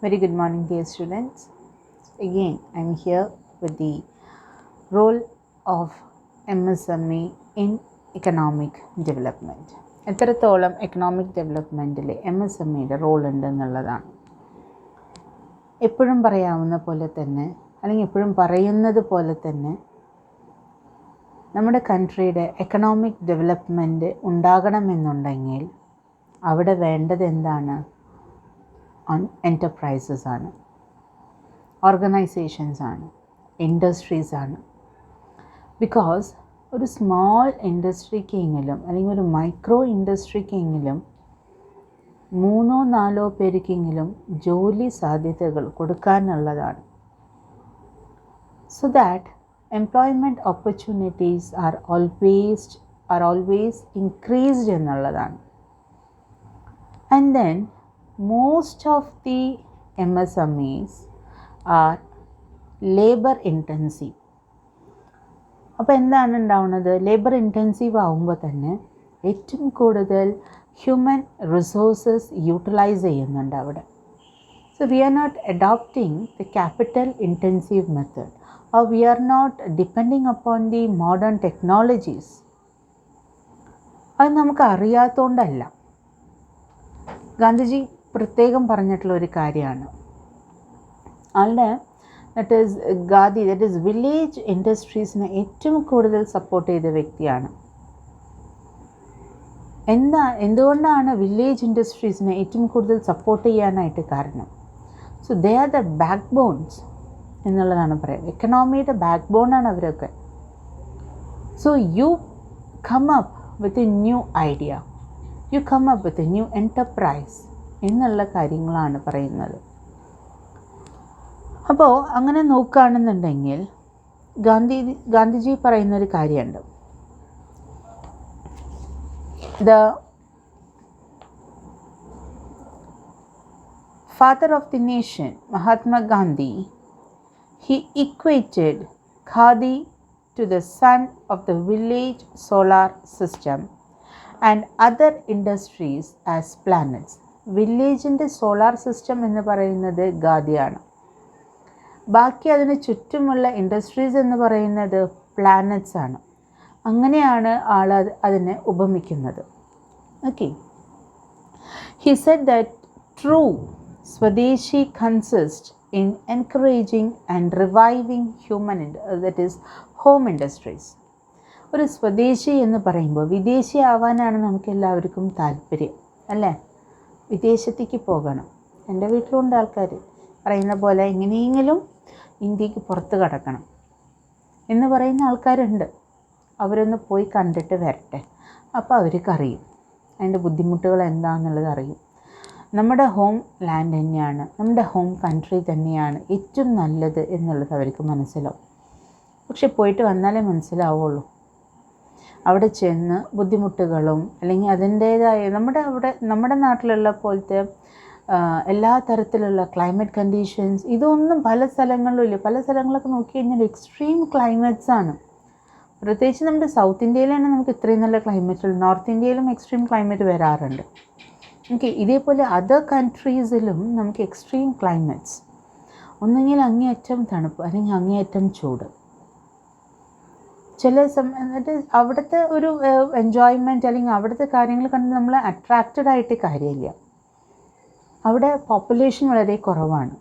Very good morning, dear students. Again, I'm here with the role of MSME in economic development. എത്രത്തോളം economic ഡെവലപ്മെൻറ്റിൽ MSMEയുടെ role ഉണ്ടെന്നുള്ളതാണ്. എപ്പോഴും പറയാവുന്ന പോലെ തന്നെ അല്ലെങ്കിൽ എപ്പോഴും പറയുന്നത് പോലെ തന്നെ നമ്മുടെ കൺട്രിയുടെ എക്കണോമിക് ഡെവലപ്മെൻറ്റ് ഉണ്ടാകണമെന്നുണ്ടെങ്കിൽ അവിടെ വേണ്ടത് എന്താണ്? എൻ്റർപ്രൈസസ് ആണ്, ഓർഗനൈസേഷൻസ് ആണ്, ഇൻഡസ്ട്രീസ് ആണ്. ബിക്കോസ് ഒരു സ്മോൾ ഇൻഡസ്ട്രിക്കെങ്കിലും അല്ലെങ്കിൽ ഒരു മൈക്രോ ഇൻഡസ്ട്രിക്കെങ്കിലും 3-4 പേർക്കെങ്കിലും ജോലി സാധ്യതകൾ കൊടുക്കാനുള്ളതാണ്. So that employment opportunities are always increased എന്നുള്ളതാണ്. And then most of the MSMEs are labor intensive. അപ്പോൾ എന്താണ് ഉണ്ടാവുന്നത്? ലേബർ ഇൻറ്റൻസീവ് ആകുമ്പോൾ തന്നെ ഏറ്റവും കൂടുതൽ ഹ്യൂമൻ റിസോഴ്സസ് യൂട്ടിലൈസ് ചെയ്യുന്നുണ്ട് അവിടെ. So we are not adopting the capital intensive method, or we are not depending upon the modern technologies. അത് നമുക്ക് അറിയാത്തതുകൊണ്ടല്ല. ഗാന്ധിജി പ്രത്യേകം പറഞ്ഞിട്ടുള്ള ഒരു കാര്യമാണ്. ആളുടെ ദാറ്റ് ഈസ് വില്ലേജ് ഇൻഡസ്ട്രീസിനെ ഏറ്റവും കൂടുതൽ സപ്പോർട്ട് ചെയ്ത വ്യക്തിയാണ്. എന്തുകൊണ്ടാണ് വില്ലേജ് ഇൻഡസ്ട്രീസിനെ ഏറ്റവും കൂടുതൽ സപ്പോർട്ട് ചെയ്യാനായിട്ട് കാരണം? So they are the back bones എന്നുള്ളതാണ് പറയുന്നത്. എക്കണോമിയുടെ ബാക്ക് ബോണാണ് അവരൊക്കെ. So you come up with a new idea, you come up with a new enterprise എന്നുള്ള കാര്യങ്ങളാണ് പറയുന്നത്. അപ്പോൾ അങ്ങനെ നോക്കുകയാണെന്നുണ്ടെങ്കിൽ ഗാന്ധിജി പറയുന്നൊരു കാര്യമുണ്ട്. The father of the nation Mahatma Gandhi, he equated khadi to the sun of the village solar system and other industries as planets. വില്ലേജിൻ്റെ solar system എന്ന് പറയുന്നത് ഖാദിയാണ്. ബാക്കി അതിന് ചുറ്റുമുള്ള ഇൻഡസ്ട്രീസ് എന്ന് പറയുന്നത് പ്ലാനറ്റ്സ് ആണ്. അങ്ങനെയാണ് ആൾ അതിനെ ഉപമിക്കുന്നത്. Okay, he said that true swadeshi consist in encouraging and reviving that is home industries. ഒരു സ്വദേശി എന്ന് പറയുമ്പോൾ വിദേശി ആവാനാണ് നമുക്ക് എല്ലാവർക്കും താല്പര്യം, അല്ലേ? വിദേശത്തേക്ക് പോകണം. എൻ്റെ വീട്ടിലുണ്ട് ആൾക്കാർ പറയുന്ന പോലെ എങ്ങനെയെങ്കിലും ഇന്ത്യക്ക് പുറത്ത് കടക്കണം എന്ന് പറയുന്ന ആൾക്കാരുണ്ട്. അവരൊന്ന് പോയി കണ്ടിട്ട് വരട്ടെ, അപ്പോൾ അവർക്കറിയും അതിൻ്റെ ബുദ്ധിമുട്ടുകൾ എന്താണെന്നുള്ളത് അറിയും. നമ്മുടെ ഹോം ലാൻഡ് തന്നെയാണ്, നമ്മുടെ ഹോം കൺട്രി തന്നെയാണ് ഏറ്റവും നല്ലത് എന്നുള്ളത് അവർക്ക് മനസ്സിലാവും. പക്ഷെ പോയിട്ട് വന്നാലേ മനസ്സിലാവുള്ളൂ. അവിടെ ചെന്ന് ബുദ്ധിമുട്ടുകളും അല്ലെങ്കിൽ അതിൻ്റേതായ നമ്മുടെ നാട്ടിലുള്ള പോലത്തെ എല്ലാ തരത്തിലുള്ള ക്ലൈമറ്റ് കണ്ടീഷൻസ് ഇതൊന്നും പല സ്ഥലങ്ങളിലും ഇല്ല. പല സ്ഥലങ്ങളൊക്കെ നോക്കി കഴിഞ്ഞാൽ എക്സ്ട്രീം ക്ലൈമറ്റ്സ് ആണ്. പ്രത്യേകിച്ച് നമ്മുടെ സൗത്ത് ഇന്ത്യയിൽ തന്നെ നമുക്ക് ഇത്രയും നല്ല ക്ലൈമറ്റുകൾ, നോർത്ത് ഇന്ത്യയിലും എക്സ്ട്രീം ക്ലൈമറ്റ് വരാറുണ്ട്. ഓക്കെ, ഇതേപോലെ അതർ കൺട്രീസിലും നമുക്ക് എക്സ്ട്രീം ക്ലൈമറ്റ്സ്, ഒന്നുകിൽ അങ്ങേയറ്റം തണുപ്പ് അല്ലെങ്കിൽ അങ്ങേയറ്റം ചൂട്. എന്നിട്ട് അവിടുത്തെ ഒരു എൻജോയ്മെൻറ്റ് അല്ലെങ്കിൽ അവിടുത്തെ കാര്യങ്ങൾ കണ്ട് നമ്മൾ അട്രാക്റ്റഡ് ആയിട്ട് കാര്യമില്ല. അവിടെ പോപ്പുലേഷൻ വളരെ കുറവാണ്.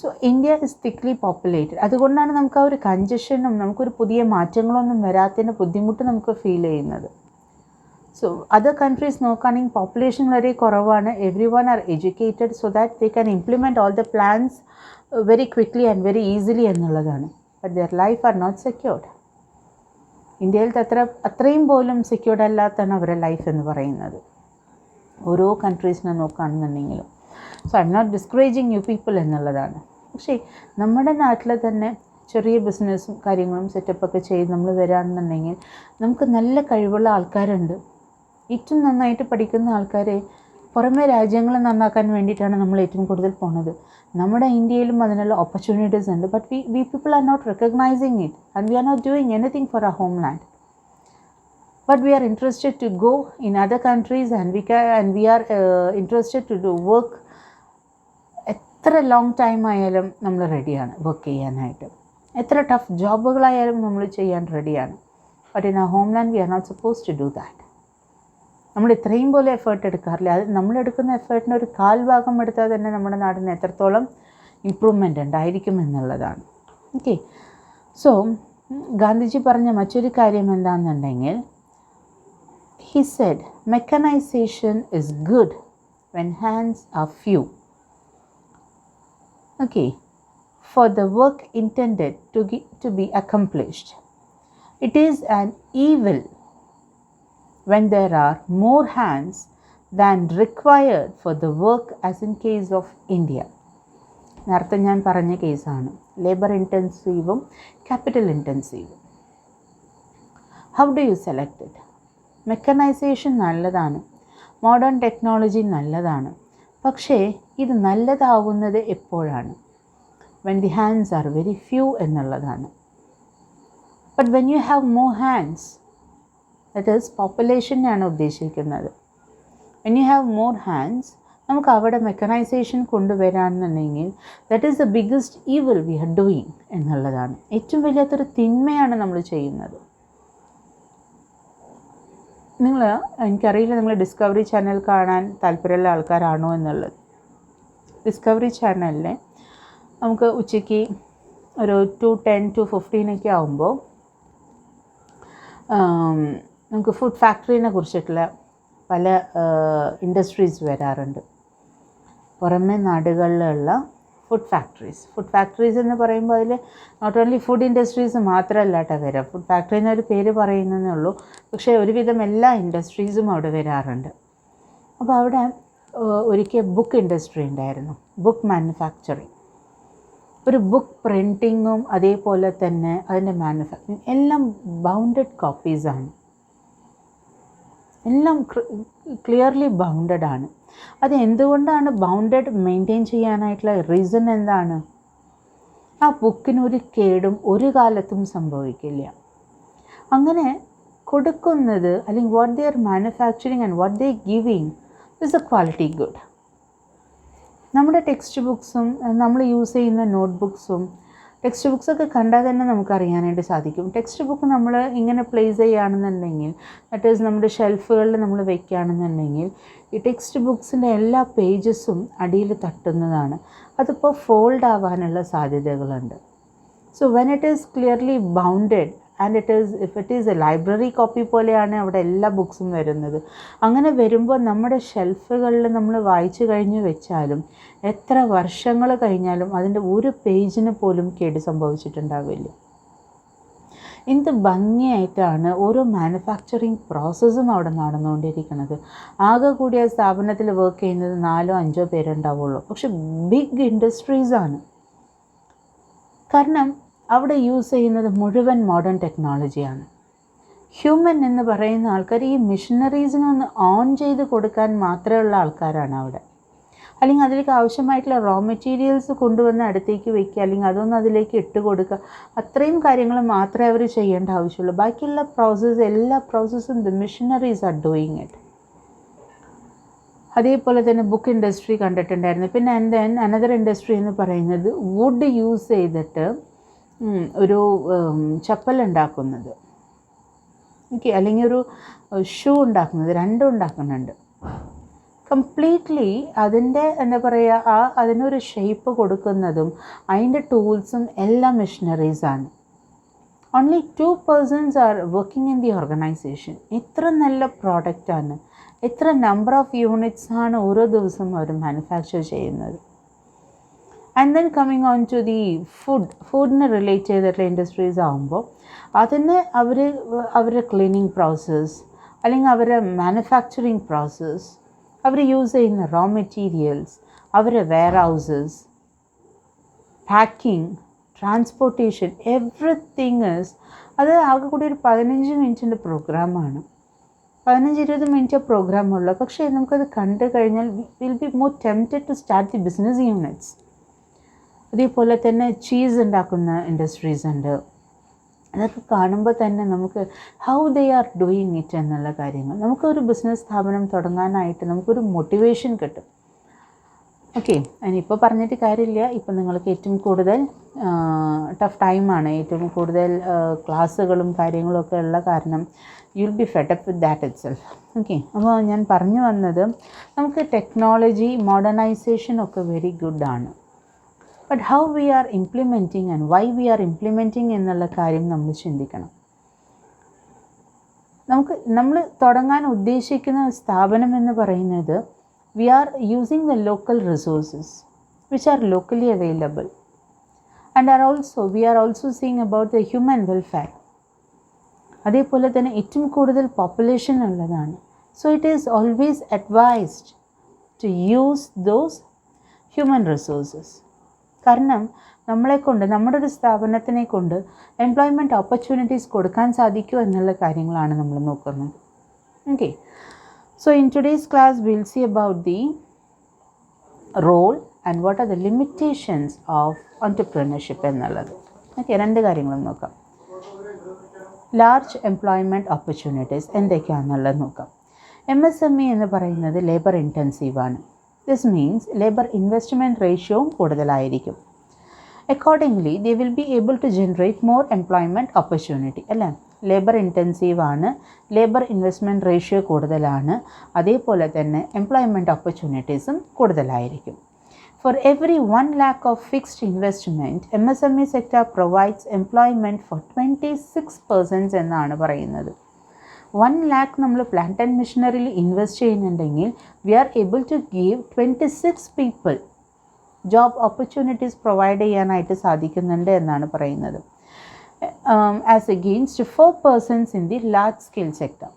So India is thickly populated. അതുകൊണ്ടാണ് നമുക്ക് ആ ഒരു കൺജഷനും നമുക്കൊരു പുതിയ മാറ്റങ്ങളൊന്നും വരാത്തതിൻ്റെ ബുദ്ധിമുട്ട് നമുക്ക് ഫീൽ ചെയ്യുന്നത്. സോ അതർ കൺട്രീസ് നോക്കുകയാണെങ്കിൽ പോപ്പുലേഷൻ വളരെ കുറവാണ്. Every one are educated so that they can implement all the plans very quickly and very easily എന്നുള്ളതാണ്. But their life are not secured. ഇന്ത്യയിലത്തെ അത്രയും പോലും സെക്യൂർഡ് അല്ലാത്തതാണ് അവരുടെ ലൈഫ് എന്ന് പറയുന്നത്, ഓരോ കൺട്രീസിനെ നോക്കുകയാണെന്നുണ്ടെങ്കിലും. So I'm not discouraging you people എന്നുള്ളതാണ്. പക്ഷേ നമ്മുടെ നാട്ടിൽ തന്നെ ചെറിയ ബിസിനസ്സും കാര്യങ്ങളും സെറ്റപ്പൊക്കെ ചെയ്ത് നമ്മൾ വരികയാണെന്നുണ്ടെങ്കിൽ നമുക്ക് നല്ല കഴിവുള്ള ആൾക്കാരുണ്ട്. ഏറ്റവും നന്നായിട്ട് പഠിക്കുന്ന ആൾക്കാരെ പുറമേ രാജ്യങ്ങൾ നന്നാക്കാൻ വേണ്ടിയിട്ടാണ് നമ്മൾ ഏറ്റവും കൂടുതൽ പോണത്. നമ്മുടെ ഇന്ത്യയിലും അതിനുള്ള ഓപ്പർച്യൂണിറ്റീസ് ഉണ്ട്. But we people are not recognising it and we are not doing anything for our homeland. But we are interested to go in other countries and we are interested to do work എത്ര long time ആയാലും നമ്മൾ റെഡിയാണ് work ചെയ്യാനായിട്ട്. എത്ര tough ജോബുകളായാലും നമ്മൾ ചെയ്യാൻ റെഡിയാണ്. But in ആ homeland we are not suppose to do that. നമ്മൾ ഇത്രയും പോലെ എഫേർട്ട് എടുക്കാറില്ല. അത് നമ്മളെടുക്കുന്ന എഫേർട്ടിന് ഒരു 1/4 ഭാഗം എടുത്താൽ തന്നെ നമ്മുടെ നാടിന് എത്രത്തോളം ഇമ്പ്രൂവ്മെൻ്റ് ഉണ്ടായിരിക്കും എന്നുള്ളതാണ്. ഓക്കെ, സോ ഗാന്ധിജി പറഞ്ഞ മറ്റൊരു കാര്യം എന്താണെന്നുണ്ടെങ്കിൽ, he said mechanization is good when hands are few. Okay, for the work intended to be accomplished. It is an evil when there are more hands than required for the work, as in case of India. നേരത്തെ ഞാൻ പറഞ്ഞ കേസാണ്, labour ഇൻറ്റൻസീവും capital ഇൻറ്റൻസീവും. How do you select it? Mechanisation നല്ലതാണ്, modern technology നല്ലതാണ്. പക്ഷേ ഇത് നല്ലതാവുന്നത് എപ്പോഴാണ്? when the hands are very few എന്നുള്ളതാണ്. But when you have more hands, that is populationനെയാണ് ഉദ്ദേശിക്കുന്നത്. when you have more hands, നമുക്ക് അവിടെ മെക്കനൈസേഷൻ കൊണ്ടുവരാണെന്നുണ്ടെങ്കിൽ that is the biggest evil we are doing എന്നുള്ളതാണ്. ഏറ്റവും വലിയൊരു തിന്മയാണ് നമ്മൾ ചെയ്യുന്നത്. എനിക്കറിയില്ല നിങ്ങൾ ഡിസ്കവറി ചാനൽ കാണാൻ താല്പര്യമുള്ള ആൾക്കാരാണോ എന്നുള്ളത്. ഡിസ്കവറി ചാനലിൽ നമുക്ക് ഉച്ചയ്ക്ക് ഒരു 2:10 to 2:15 ആകുമ്പോൾ നമുക്ക് ഫുഡ് ഫാക്ടറിനെ കുറിച്ചിട്ടുള്ള പല ഇൻഡസ്ട്രീസ് വരാറുണ്ട്. പുറമെ നാടുകളിലുള്ള ഫുഡ് ഫാക്ടറീസ് എന്ന് പറയുമ്പോൾ അതിൽ നോട്ട് ഓൺലി ഫുഡ് ഇൻഡസ്ട്രീസ് മാത്രമല്ല കേട്ടോ വരിക. ഫുഡ് ഫാക്ടറി എന്നൊരു പേര് പറയുന്നതേ ഉള്ളൂ, പക്ഷേ ഒരുവിധം എല്ലാ ഇൻഡസ്ട്രീസും അവിടെ വരാറുണ്ട്. അപ്പോൾ അവിടെ ഒരിക്കൽ ബുക്ക് ഇൻഡസ്ട്രി ഉണ്ടായിരുന്നു, ബുക്ക് മാനുഫാക്ചറിങ്. ഒരു ബുക്ക് പ്രിൻറ്റിങ്ങും അതേപോലെ തന്നെ അതിൻ്റെ മാനുഫാക്ചറിങ് എല്ലാം ബൗണ്ടഡ് കോപ്പീസാണ്, എല്ലാം ക്ലിയർലി ബൗണ്ടഡ് ആണ്. അത് എന്തുകൊണ്ടാണ് ബൗണ്ടഡ് മെയിൻറ്റെയിൻ ചെയ്യാനായിട്ടുള്ള റീസൺ എന്താണ്? ആ ബുക്കിനൊരു കേടും ഒരു കാലത്തും സംഭവിക്കില്ല. അങ്ങനെ കൊടുക്കുന്നത് അല്ലെങ്കിൽ what they are manufacturing and what they giving is A quality good. നമ്മുടെ ടെക്സ്റ്റ് ബുക്സും നമ്മൾ യൂസ് ചെയ്യുന്ന നോട്ട് ബുക്സും ടെക്സ്റ്റ് ബുക്സൊക്കെ കണ്ടാൽ തന്നെ നമുക്കറിയാനായിട്ട് സാധിക്കും. ടെക്സ്റ്റ് ബുക്ക് നമ്മൾ ഇങ്ങനെ പ്ലേസ് ചെയ്യുകയാണെന്നുണ്ടെങ്കിൽ, ദാറ്റ് ഈസ് നമ്മുടെ ഷെൽഫുകളിൽ നമ്മൾ വയ്ക്കുകയാണെന്നുണ്ടെങ്കിൽ, ഈ ടെക്സ്റ്റ് ബുക്സിൻ്റെ എല്ലാ പേജസും അടിയിൽ തട്ടുന്നതാണ്. അതിപ്പോൾ ഫോൾഡ് ആവാനുള്ള സാധ്യതകളുണ്ട്. So when it is clearly bounded and if it is A library copy പോലെയാണ് അവിടെ എല്ലാ ബുക്സും വരുന്നത്. അങ്ങനെ വരുമ്പോൾ നമ്മുടെ ഷെൽഫുകളിൽ നമ്മൾ വായിച്ചു കഴിഞ്ഞ് വെച്ചാലും എത്ര വർഷങ്ങൾ കഴിഞ്ഞാലും അതിൻ്റെ ഒരു പേജിന് പോലും കേട് സംഭവിച്ചിട്ടുണ്ടാവില്ല. എന്ത് ഭംഗിയായിട്ടാണ് ഓരോ മാനുഫാക്ചറിങ് പ്രോസസ്സും അവിടെ നടന്നുകൊണ്ടിരിക്കുന്നത്. ആകെ കൂടിയ സ്ഥാപനത്തിൽ വർക്ക് ചെയ്യുന്നത് 4-5 പേരുണ്ടാവുള്ളൂ, പക്ഷെ ബിഗ് ഇൻഡസ്ട്രീസാണ്. കാരണം അവിടെ യൂസ് ചെയ്യുന്നത് മുഴുവൻ മോഡേൺ ടെക്നോളജിയാണ്. ഹ്യൂമൻ എന്ന് പറയുന്ന ആൾക്കാർ ഈ മിഷനറീസിനൊന്ന് ഓൺ ചെയ്ത് കൊടുക്കാൻ മാത്രമുള്ള ആൾക്കാരാണ് അവിടെ. അല്ലെങ്കിൽ അതിലേക്ക് ആവശ്യമായിട്ടുള്ള റോ മെറ്റീരിയൽസ് കൊണ്ടുവന്ന് അടുത്തേക്ക് വയ്ക്കുക, അല്ലെങ്കിൽ അതൊന്ന് അതിലേക്ക് ഇട്ട് കൊടുക്കുക, അത്രയും കാര്യങ്ങൾ മാത്രമേ അവർ ചെയ്യേണ്ട ആവശ്യമുള്ളൂ. ബാക്കിയുള്ള എല്ലാ പ്രോസസ്സും the machineries are doing it. അതേപോലെ തന്നെ ബുക്ക് ഇൻഡസ്ട്രി കണ്ടിട്ടുണ്ടായിരുന്നു. പിന്നെ അനദർ ഇൻഡസ്ട്രി എന്ന് പറയുന്നത് വുഡ് യൂസ് ചെയ്തിട്ട് ഒരു ചപ്പൽ ഉണ്ടാക്കുന്നത്, ഓക്കെ, അല്ലെങ്കിൽ ഒരു ഷൂ ഉണ്ടാക്കുന്നത്, രണ്ടും ഉണ്ടാക്കുന്നുണ്ട്. കംപ്ലീറ്റ്ലി അതിൻ്റെ എന്താ പറയുക, അതിനൊരു ഷേപ്പ് കൊടുക്കുന്നതും അതിൻ്റെ ടൂൾസും എല്ലാം മെഷീനറീസാണ്. Only 2 persons are working in the organization. എത്ര നല്ല പ്രോഡക്റ്റാണ്, എത്ര നമ്പർ ഓഫ് യൂണിറ്റ്സ് ആണ് ഓരോ ദിവസവും അവർ മാനുഫാക്ചർ ചെയ്യുന്നത്. And then coming on to the ഫുഡിന് റിലേറ്റ് ചെയ്തിട്ടുള്ള ഇൻഡസ്ട്രീസ് ആകുമ്പോൾ അതിന് അവരുടെ ക്ലീനിങ് പ്രോസസ്സ്, അല്ലെങ്കിൽ അവരുടെ മാനുഫാക്ചറിങ് പ്രോസസ്സ്, അവർ യൂസ് ചെയ്യുന്ന റോ മെറ്റീരിയൽസ്, അവരുടെ warehouses, packing, transportation, everything is അത് ആകെ കൂടി ഒരു 15 മിനിറ്റിൻ്റെ പ്രോഗ്രാമാണ്. 15-20 മിനിറ്റ് പ്രോഗ്രാമുള്ളൂ. പക്ഷേ നമുക്കത് കണ്ടു കഴിഞ്ഞാൽ will be more tempted to start the business units. അതേപോലെ തന്നെ ചീസ് ഉണ്ടാക്കുന്ന ഇൻഡസ്ട്രീസ് ഉണ്ട്. അതൊക്കെ കാണുമ്പോൾ തന്നെ നമുക്ക് how they are doing it എന്നുള്ള കാര്യങ്ങൾ, നമുക്കൊരു ബിസിനസ് സ്ഥാപനം തുടങ്ങാനായിട്ട് നമുക്കൊരു മോട്ടിവേഷൻ കിട്ടും. ഓക്കെ, അതിനിപ്പോൾ പറഞ്ഞിട്ട് കാര്യമില്ല. ഇപ്പം നിങ്ങൾക്ക് ഏറ്റവും കൂടുതൽ ടഫ് ടൈമാണ്, ഏറ്റവും കൂടുതൽ ക്ലാസ്സുകളും കാര്യങ്ങളും ഒക്കെ ഉള്ള കാരണം you will be fed up with that itself. Okay, അപ്പോൾ ഞാൻ പറഞ്ഞു വന്നത് നമുക്ക് ടെക്നോളജി മോഡേണൈസേഷൻ ഒക്കെ വെരി ഗുഡാണ്. But how we are implementing and why we are implementing എന്നുള്ള കാര്യം നമ്മൾ ചിന്തിക്കണം. നമ്മൾ തുടങ്ങാൻ ഉദ്ദേശിക്കുന്ന സ്ഥാപനം എന്ന് പറയുന്നത് we are using the local resources which are locally available, and we are also seeing about the human welfare. അതേപോലെ തന്നെ ഏറ്റവും കൂടുതൽ പോപ്പുലേഷൻ ഉള്ളതാണ്. So it is always advised to use those human resources. കാരണം നമ്മളെക്കൊണ്ട്, നമ്മുടെ ഒരു സ്ഥാപനത്തിനെ കൊണ്ട് എംപ്ലോയ്മെൻറ്റ് ഓപ്പർച്യൂണിറ്റീസ് കൊടുക്കാൻ സാധിക്കുമോ എന്നുള്ള കാര്യങ്ങളാണ് നമ്മൾ നോക്കുന്നത്. Okay, so in today's class we'll see about the role and what are the limitations of entrepreneurship എന്നുള്ളത്. ഓക്കെ, രണ്ട് കാര്യങ്ങളും നോക്കാം. ലാർജ് എംപ്ലോയ്മെൻറ്റ് ഓപ്പർച്യൂണിറ്റീസ് എന്തൊക്കെയാണെന്നുള്ളത് നോക്കാം. MSME എന്ന് പറയുന്നത് ലേബർ ഇൻറ്റൻസീവാണ്. ദിസ് മീൻസ് ലേബർ ഇൻവെസ്റ്റ്മെൻറ്റ് റേഷ്യോയും കൂടുതലായിരിക്കും. Accordingly they will be able to generate more employment opportunity. അല്ലേ, ലേബർ ഇൻറ്റൻസീവാണ്, ലേബർ ഇൻവെസ്റ്റ്മെൻറ്റ് റേഷ്യോ കൂടുതലാണ്, അതേപോലെ തന്നെ എംപ്ലോയ്മെൻറ്റ് ഓപ്പർച്യൂണിറ്റീസും കൂടുതലായിരിക്കും. For every 1 lakh of fixed investment MSME sector provides employment for 26% എന്നാണ് പറയുന്നത്. 1 lakh നമ്മൾ പ്ലാന്റ് ആൻഡ് മെഷീനറിയിൽ ഇൻവെസ്റ്റ് ചെയ്യുന്നുണ്ടെങ്കിൽ we are able to give 26 people job opportunities provide ചെയ്യാനായിട്ട് സാധിക്കുന്നുണ്ട് എന്നാണ് പറയുന്നത്. As against 4 persons in the large scale sector.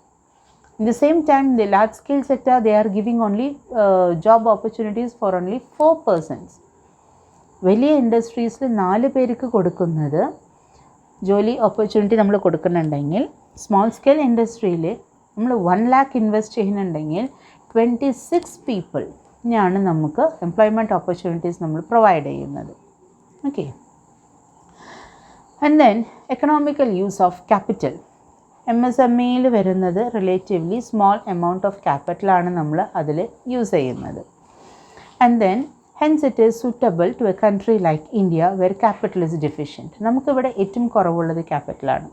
In the same time, in the large scale sector, they are giving only job opportunities for only 4 persons. വലിയ ഇൻഡസ്ട്രീസിൽ 4 പേർക്ക് കൊടുക്കുന്നത് ജോലി opportunity നമ്മൾ കൊടുക്കുന്നുണ്ടെങ്കിൽ, small scale ഇൻഡസ്ട്രിയിൽ നമ്മൾ 1 lakh ഇൻവെസ്റ്റ് ചെയ്യുന്നുണ്ടെങ്കിൽ 26 പീപ്പിളിനെയാണ് നമുക്ക് എംപ്ലോയ്മെൻറ്റ് ഓപ്പർച്യൂണിറ്റീസ് നമ്മൾ പ്രൊവൈഡ് ചെയ്യുന്നത്. Okay, and then economical use of capital. MSMEയിൽ വരുന്നത് റിലേറ്റീവ്ലി സ്മോൾ എമൗണ്ട് ഓഫ് ക്യാപിറ്റലാണ് നമ്മൾ അതിൽ യൂസ് ചെയ്യുന്നത്. And then hence it is suitable to a country like India where capital is deficient. നമുക്കിവിടെ ഏറ്റവും കുറവുള്ളത് ക്യാപിറ്റലാണ്.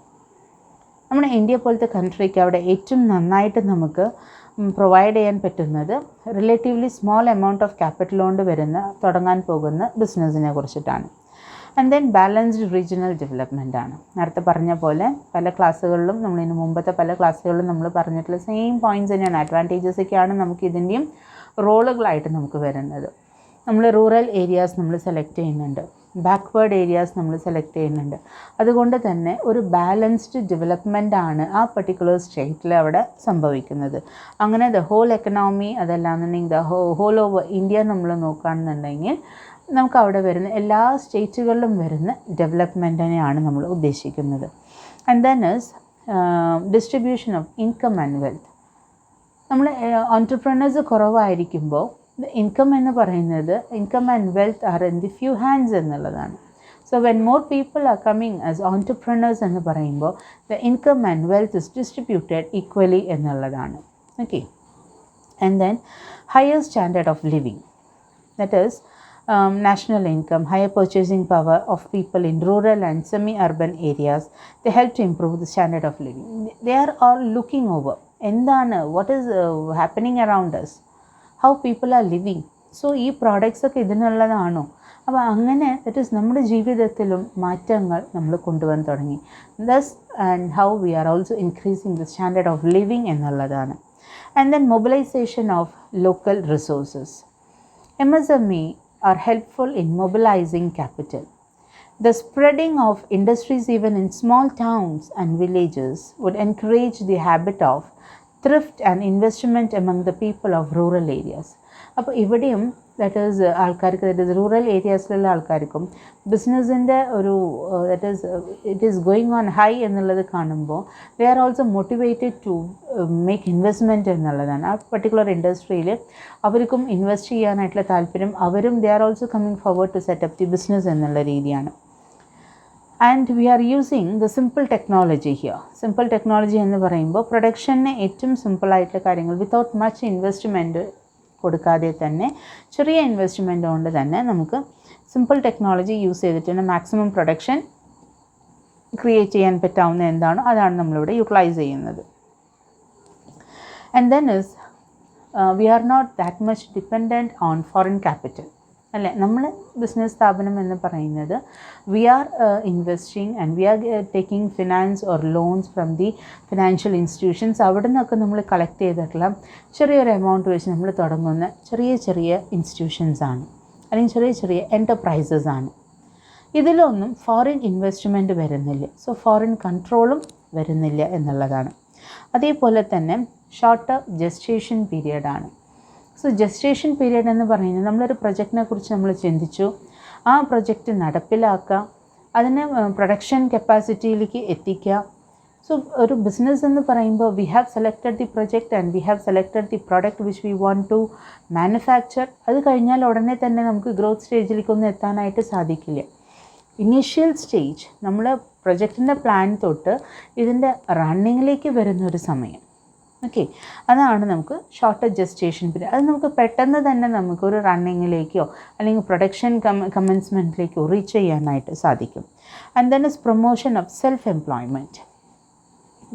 നമ്മുടെ ഇന്ത്യ പോലത്തെ കൺട്രിക്ക് അവിടെ ഏറ്റവും നന്നായിട്ട് നമുക്ക് പ്രൊവൈഡ് ചെയ്യാൻ പറ്റുന്നത് relatively small amount of capital കൊണ്ട് തുടങ്ങാൻ പോകുന്ന ബിസിനസ്സിനെ കുറിച്ചിട്ടാണ്. And then balanced regional development ആണ്. നേരത്തെ പറഞ്ഞ പോലെ പല ക്ലാസ്സുകളിലും നമ്മളിതിന് മുമ്പത്തെ പല ക്ലാസ്സുകളിലും നമ്മൾ പറഞ്ഞിട്ടുള്ള സെയിം പോയിൻറ്റ്സ് തന്നെയാണ്. അഡ്വാൻറ്റേജസ് ഒക്കെയാണ് നമുക്ക് ഇതിൻ്റെയും റോളുകളായിട്ട് നമുക്ക് വരുന്നത്. നമ്മൾ റൂറൽ ഏരിയാസ് നമ്മൾ സെലക്ട് ചെയ്യുന്നുണ്ട്, ബാക്ക്വേർഡ് ഏരിയാസ് നമ്മൾ സെലക്ട് ചെയ്യുന്നുണ്ട്. അതുകൊണ്ട് തന്നെ ഒരു ബാലൻസ്ഡ് ഡെവലപ്മെൻ്റ് ആണ് ആ പർട്ടിക്കുലർ സ്റ്റേറ്റിൽ അവിടെ സംഭവിക്കുന്നത്. അങ്ങനെ ദ ഹോൾ എക്കണോമി, അതല്ലാന്നുണ്ടെങ്കിൽ ദ ഹോൾ ഓവർ ഇന്ത്യ നമ്മൾ നോക്കുകയാണെന്നുണ്ടെങ്കിൽ നമുക്ക് അവിടെ വരുന്ന എല്ലാ സ്റ്റേറ്റുകളിലും വരുന്ന ഡെവലപ്മെൻറ്റിനെയാണ് നമ്മൾ ഉദ്ദേശിക്കുന്നത്. And then is distribution of income and wealth. നമ്മൾ ഓൺട്രപ്രണേഴ്സ് കുറവായിരിക്കുമ്പോൾ ഇൻകം എന്ന് പറയുന്നത്, income and wealth are in the few hands എന്നുള്ളതാണ്. So when more people are coming as entrepreneurs എന്ന് പറയുമ്പോൾ the income and wealth is distributed equally എന്നുള്ളതാണ്. Okay, and then higher standard of living, that is national income, higher purchasing power of people in rural and semi-urban areas. They help to improve the standard of living. They are all looking over endana what is happening around us, how people are living. So ee products ഒക്കെ ഇതിനുള്ളതാണോ? അപ്പോൾ അങ്ങനെ that is നമ്മുടെ ജീവിതത്തിലും മാറ്റങ്ങൾ നമ്മൾ കൊണ്ടുവന്ന് തുടങ്ങി. Thus and how we are also increasing the standard of living എന്നുള്ളതാണ്. And then mobilization of local resources. MSME are helpful in mobilizing capital. The spreading of industries even in small towns and villages would encourage the habit of thrift and investment among the people of rural areas. അപ്പോൾ ഇവിടെയും that is ആൾക്കാർക്ക്, that is rural ഏരിയാസിലുള്ള ആൾക്കാർക്കും ബിസിനസ്സിൻ്റെ ഒരു that is it is going on high എന്നുള്ളത് കാണുമ്പോൾ they are also motivated to make investment എന്നുള്ളതാണ്. ആ പർട്ടിക്കുലർ ഇൻഡസ്ട്രിയിൽ അവർക്കും ഇൻവെസ്റ്റ് ചെയ്യാനായിട്ടുള്ള താല്പര്യം, അവരും they are also coming forward to set up the business എന്നുള്ള രീതിയാണ്. And we are using the simple technology here. Simple technology എന്ന് പറയുമ്പോൾ പ്രൊഡക്ഷന് ഏറ്റവും സിമ്പിളായിട്ടുള്ള കാര്യങ്ങൾ വിത്തൗട്ട് മച്ച് ഇൻവെസ്റ്റ്മെൻറ്റ് കൊടുക്കാതെ തന്നെ ചെറിയ ഇൻവെസ്റ്റ്മെൻറ്റ് കൊണ്ട് തന്നെ നമുക്ക് സിമ്പിൾ ടെക്നോളജി യൂസ് ചെയ്തിട്ട് തന്നെ മാക്സിമം പ്രൊഡക്ഷൻ ക്രിയേറ്റ് ചെയ്യാൻ പറ്റാവുന്ന എന്താണോ അതാണ് നമ്മളിവിടെ യൂട്ടിലൈസ് ചെയ്യുന്നത്. And then is we are not that much dependent on foreign capital അല്ലേ. നമ്മൾ ബിസിനസ് സ്ഥാപനം എന്ന് പറയുന്നത് we are investing and we are taking finance or loans from the financial institutions. അവിടെ നിന്നൊക്കെ നമ്മൾ കളക്ട് ചെയ്തിട്ടുള്ള ചെറിയൊരു എമൗണ്ട് വെച്ച് നമ്മൾ തുടങ്ങുന്ന ചെറിയ ചെറിയ ഇൻസ്റ്റിറ്റ്യൂഷൻസാണ് അല്ലെങ്കിൽ ചെറിയ ചെറിയ എൻ്റർപ്രൈസസ് ആണ്. ഇതിലൊന്നും ഫോറിൻ ഇൻവെസ്റ്റ്മെൻറ്റ് വരുന്നില്ല, സോ ഫോറിൻ കൺട്രോളും വരുന്നില്ല എന്നുള്ളതാണ്. അതേപോലെ തന്നെ ഷോർട്ടർ ജസ്റ്റേഷൻ പീരിയഡാണ്. സോ ജസ്റ്റേഷൻ പീരിയഡ് എന്ന് പറയുന്നത് നമ്മളൊരു പ്രൊജക്റ്റിനെ കുറിച്ച് നമ്മൾ ചിന്തിച്ചു, ആ പ്രൊജക്റ്റ് നടപ്പിലാക്കുക, അതിനെ പ്രൊഡക്ഷൻ കപ്പാസിറ്റിയിലേക്ക് എത്തിക്കുക. സോ ഒരു ബിസിനസ് എന്ന് പറയുമ്പോൾ we have selected the project and we have selected the product which we want to manufacture. അത് കഴിഞ്ഞാൽ ഉടനെ തന്നെ നമുക്ക് ഗ്രോത്ത് സ്റ്റേജിലേക്കൊന്നും എത്താനായിട്ട് സാധിക്കില്ല. ഇനീഷ്യൽ സ്റ്റേജ് നമ്മൾ പ്രൊജക്റ്റിൻ്റെ പ്ലാൻ തൊട്ട് ഇതിൻ്റെ റണ്ണിങ്ങിലേക്ക് വരുന്നൊരു സമയം. ഓക്കെ, അതാണ് നമുക്ക് ഷോർട്ടർ ജസ്റ്റേഷൻ പീരിയഡ്. അത് നമുക്ക് പെട്ടെന്ന് തന്നെ നമുക്കൊരു റണ്ണിങ്ങിലേക്കോ അല്ലെങ്കിൽ പ്രൊഡക്ഷൻ കമൻസ്മെൻറ്റിലേക്കോ റീച്ച് ചെയ്യാനായിട്ട് സാധിക്കും. And then is promotion of self employment.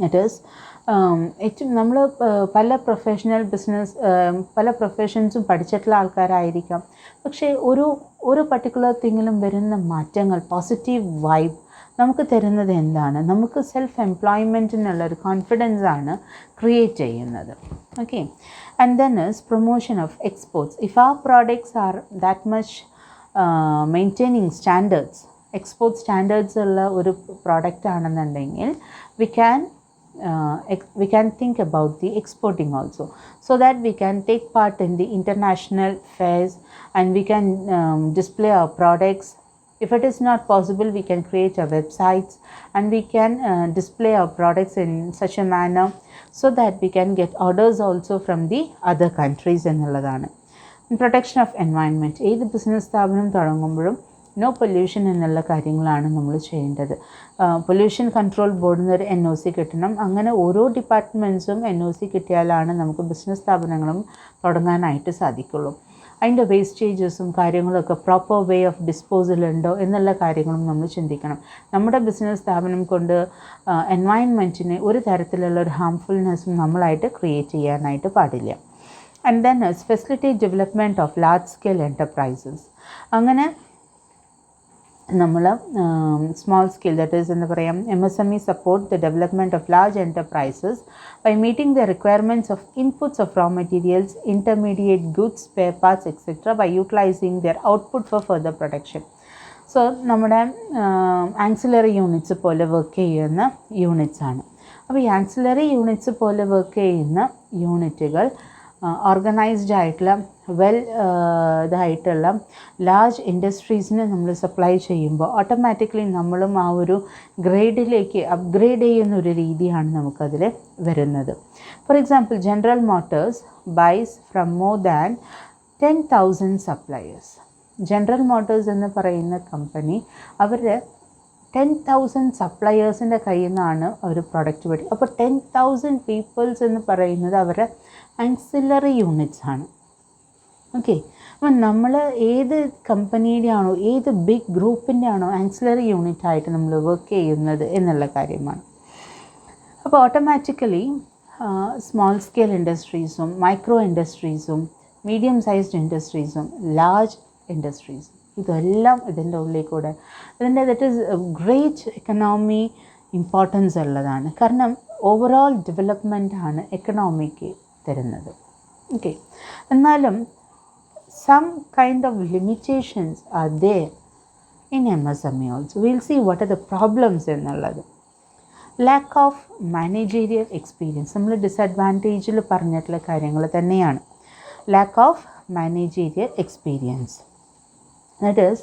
It is ഏറ്റവും നമ്മൾ പല പ്രൊഫഷൻസും പഠിച്ചിട്ടുള്ള ആൾക്കാരായിരിക്കാം. പക്ഷേ ഒരു പർട്ടിക്കുലർ തിങ്ങിലും വരുന്ന മാറ്റങ്ങൾ, പോസിറ്റീവ് വൈബ് നമുക്ക് തരുന്നത് എന്താണ്? നമുക്ക് സെൽഫ് എംപ്ലോയ്മെൻറ്റിനുള്ളൊരു കോൺഫിഡൻസാണ് ക്രിയേറ്റ് ചെയ്യുന്നത്. Okay, and then is promotion of exports. If ആ products are that much maintaining standards, export standards ഉള്ള ഒരു പ്രോഡക്റ്റ് ആണെന്നുണ്ടെങ്കിൽ we can think about the exporting also, so that we can take part in the international fairs and we can display our products. If it is not possible, we can create our websites and we can display our products in such a manner so that we can get orders also from the other countries എന്നുള്ളതാണ്. Protection of environment. ഏത് business സ്ഥാപനം തുടങ്ങുമ്പോഴും no pollution എന്നുള്ള കാര്യങ്ങളാണ് നമ്മൾ ചെയ്യേണ്ടത്. Pollution control ബോർഡിൽ നിന്ന് ഒരു NOC കിട്ടണം. അങ്ങനെ ഓരോ ഡിപ്പാർട്ട്മെൻറ്റ്സും NOC കിട്ടിയാലാണ് നമുക്ക് ബിസിനസ് സ്ഥാപനങ്ങളും തുടങ്ങാനായിട്ട് സാധിക്കുള്ളൂ. അതിൻ്റെ വേസ്റ്റേജസും കാര്യങ്ങളൊക്കെ പ്രോപ്പർ വേ ഓഫ് ഡിസ്പോസൽ ഉണ്ടോ എന്നുള്ള കാര്യങ്ങളും നമ്മൾ ചിന്തിക്കണം. നമ്മുടെ ബിസിനസ് സ്ഥാപനം കൊണ്ട് എൻവയൺമെൻറ്റിന് ഒരു തരത്തിലുള്ള ഒരു ഹാംഫുൾനെസ്സും നമ്മളായിട്ട് ക്രിയേറ്റ് ചെയ്യാനായിട്ട് പാടില്ല. And then facilitate development of large scale enterprises. അങ്ങനെ നമ്മൾ സ്മോൾ സ്കെയിൽ, ദാറ്റ് ഈസ് എന്താ പറയുക, MSME support the development of large enterprises by meeting the requirements of inputs of raw materials, intermediate goods, spare parts etcetera by utilising their output for further production. So നമ്മുടെ ancillary units പോലെ work ചെയ്യുന്ന units ആണ്. അപ്പോൾ ഈ ancillary units പോലെ work ചെയ്യുന്ന യൂണിറ്റുകൾ organised ആയിട്ടുള്ള ഇതായിട്ടുള്ള ലാർജ് ഇൻഡസ്ട്രീസിന് നമ്മൾ സപ്ലൈ ചെയ്യുമ്പോൾ ഓട്ടോമാറ്റിക്കലി നമ്മളും ആ ഒരു ഗ്രേഡിലേക്ക് അപ്ഗ്രേഡ് ചെയ്യുന്ന ഒരു രീതിയാണ് നമുക്കതിൽ വരുന്നത്. For example, General Motors buys from more than 10,000 suppliers. General Motors എന്ന് പറയുന്ന കമ്പനി അവരുടെ 10,000 സപ്ലയേഴ്സിൻ്റെ കയ്യിൽ നിന്നാണ് അവർ പ്രൊഡക്റ്റ് മേടിക്കുക. അപ്പോൾ 10,000 പീപ്പിൾസ് എന്ന് പറയുന്നത് അവരുടെ ആൻസിലറി യൂണിറ്റ്സ് ആണ്. ഓക്കെ, അപ്പം നമ്മൾ ഏത് കമ്പനിയുടെ ആണോ, ഏത് ബിഗ് ഗ്രൂപ്പിൻ്റെ ആണോ ആൻസിലറി യൂണിറ്റ് ആയിട്ട് നമ്മൾ വർക്ക് ചെയ്യുന്നത് എന്നുള്ള കാര്യമാണ്. അപ്പോൾ ഓട്ടോമാറ്റിക്കലി സ്മോൾ സ്കെയിൽ ഇൻഡസ്ട്രീസും മൈക്രോ ഇൻഡസ്ട്രീസും മീഡിയം സൈസ്ഡ് ഇൻഡസ്ട്രീസും ലാർജ് ഇൻഡസ്ട്രീസും ഇതെല്ലാം ഇതിൻ്റെ ഉള്ളിൽ കൂടെ that is great economy importance ഉള്ളതാണ്. കാരണം ഓവറോൾ ഡെവലപ്മെൻറ്റാണ് എക്കണോമിക്ക് തരുന്നത്. ഓക്കെ, എന്നാലും some kind of limitations are there in MSME also. We'll see what are the problems എന്നുള്ളത്. lack of managerial experience, നമ്മൾ ഡിസഡ്വാൻറ്റേജിൽ പറഞ്ഞിട്ടുള്ള കാര്യങ്ങൾ തന്നെയാണ്. lack of managerial experience, that is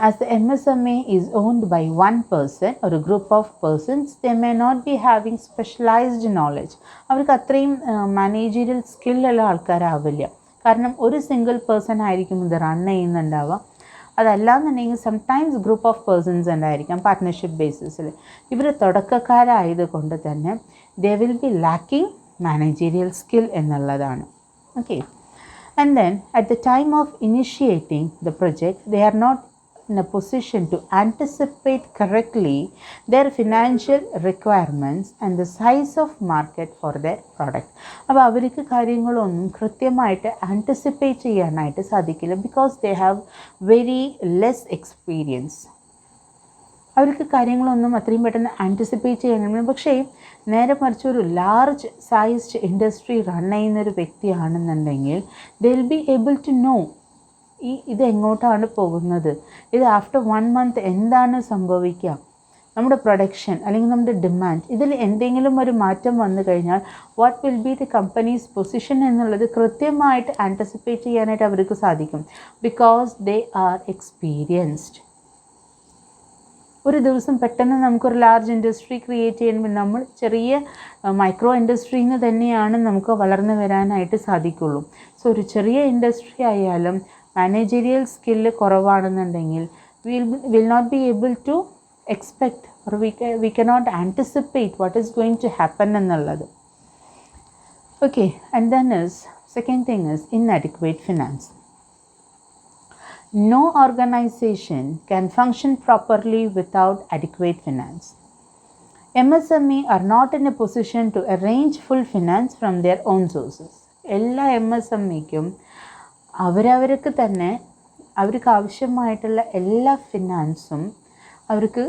as the MSME is owned by one person or a group of persons, they may not be having specialized knowledge. അവർക്ക് അത്രയും managerial സ്കില്ലുള്ള ആൾക്കാരാവില്ല. കാരണം ഒരു single person ആയിരിക്കും ഇത് റൺ ചെയ്യുന്നുണ്ടാവുക. അതല്ലാന്നുണ്ടെങ്കിൽ സംടൈംസ് ഗ്രൂപ്പ് ഓഫ് പേഴ്സൺസ് ഉണ്ടായിരിക്കാം partnership ബേസിസിൽ. ഇവർ തുടക്കക്കാരായതുകൊണ്ട് തന്നെ they will be lacking managerial skill എന്നുള്ളതാണ്. Okay, And then at the time of initiating the project, they are not in a position to anticipate correctly their financial requirements and the size of market for their product. അപ്പോൾ അവർക്ക് കാര്യങ്ങളൊന്നും കൃത്യമായിട്ട് anticipate ചെയ്യാനായിട്ട് സാധിക്കില്ല, because they have very less experience. അവർക്ക് കാര്യങ്ങളൊന്നും അത്രയും പെട്ടെന്ന് ആൻറ്റിസിപ്പേറ്റ് ചെയ്യാൻ. പക്ഷേ നേരെ മറിച്ച് ഒരു ലാർജ് സൈസ്ഡ് ഇൻഡസ്ട്രി റൺ ചെയ്യുന്നൊരു വ്യക്തിയാണെന്നുണ്ടെങ്കിൽ they will be able to know ഇത് എങ്ങോട്ടാണ് പോകുന്നത്, ഇത് ആഫ്റ്റർ 1 month എന്താണ് സംഭവിക്കുക, നമ്മുടെ പ്രൊഡക്ഷൻ അല്ലെങ്കിൽ നമ്മുടെ ഡിമാൻഡ്, ഇതിൽ എന്തെങ്കിലും ഒരു മാറ്റം വന്നു കഴിഞ്ഞാൽ what will be the companies position എന്നുള്ളത് കൃത്യമായിട്ട് ആൻറ്റിസിപ്പേറ്റ് ചെയ്യാനായിട്ട് അവർക്ക് സാധിക്കും, ബിക്കോസ് ദേ ആർ എക്സ്പീരിയൻസ്ഡ്. ഒരു ദിവസം പെട്ടെന്ന് നമുക്കൊരു ലാർജ് ഇൻഡസ്ട്രി ക്രിയേറ്റ് ചെയ്യുമ്പോൾ നമ്മൾ ചെറിയ മൈക്രോ ഇൻഡസ്ട്രിയിൽ നിന്ന് തന്നെയാണ് നമുക്ക് വളർന്നു വരാനായിട്ട് സാധിക്കുള്ളൂ. സോ ഒരു ചെറിയ ഇൻഡസ്ട്രി ആയാലും മാനേജറിയൽ സ്കില്ല് കുറവാണെന്നുണ്ടെങ്കിൽ will not be able to expect or we cannot anticipate what is going to happen എന്നുള്ളത്. Okay, and then is second thing is inadequate finance. No organization can function properly without adequate finance. MSME are not in a position to arrange full finance from their own sources. എല്ലാ MSMEക്കും അവരവർക്ക് തന്നെ അവർക്ക് ആവശ്യമായിട്ടുള്ള എല്ലാ ഫിനാൻസും അവർക്ക്